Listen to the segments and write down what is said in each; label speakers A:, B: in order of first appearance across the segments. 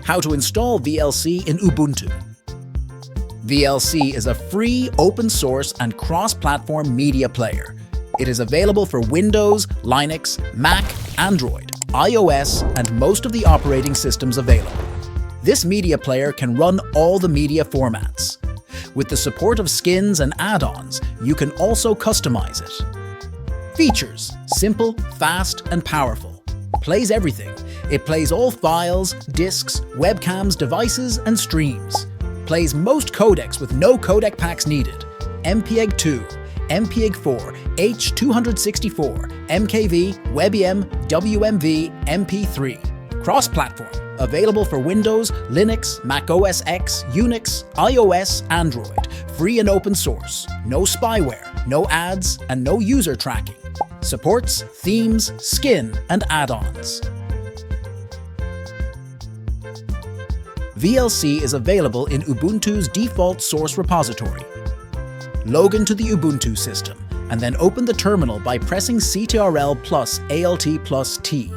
A: How to install VLC in Ubuntu. VLC is a free, open-source, and cross-platform media player. It is available for Windows, Linux, Mac, Android, iOS, and most of the operating systems available. This media player can run all the media formats. With the support of skins and add-ons, you can also customize it. Features: simple, fast, and powerful. Plays everything. It plays all files, disks, webcams, devices, and streams. Plays most codecs with no codec packs needed. MPEG-2, MPEG-4, H.264, MKV, WebEM, WMV, MP3. Cross-platform. Available for Windows, Linux, Mac OS X, Unix, iOS, Android. Free and open source. No spyware, no ads, and no user tracking. Supports themes, skin, and add-ons. VLC is available in Ubuntu's default source repository. Log into the Ubuntu system, and then open the terminal by pressing Ctrl plus Alt plus T.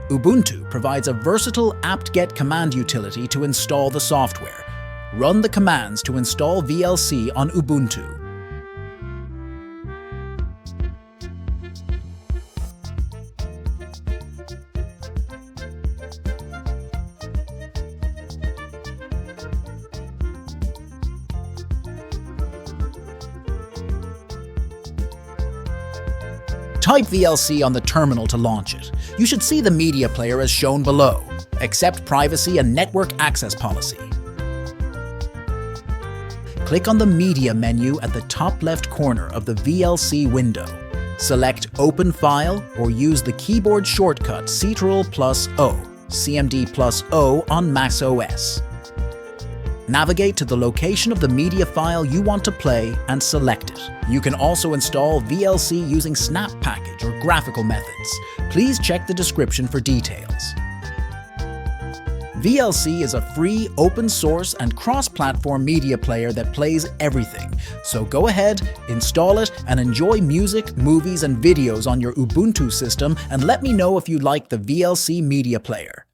A: Ubuntu provides a versatile apt-get command utility to install the software. Run the commands to install VLC on Ubuntu. Type VLC on the terminal to launch it. You should see the media player as shown below. Accept privacy and network access policy. Click on the Media menu at the top left corner of the VLC window. Select Open File or use the keyboard shortcut Ctrl plus O, CMD plus O on Mac OS. Navigate to the location of the media file you want to play and select it. You can also install VLC using Snap Package or graphical methods. Please check the description for details. VLC is a free, open-source, and cross-platform media player that plays everything. So go ahead, install it, and enjoy music, movies, and videos on your Ubuntu system, and let me know if you like the VLC media player.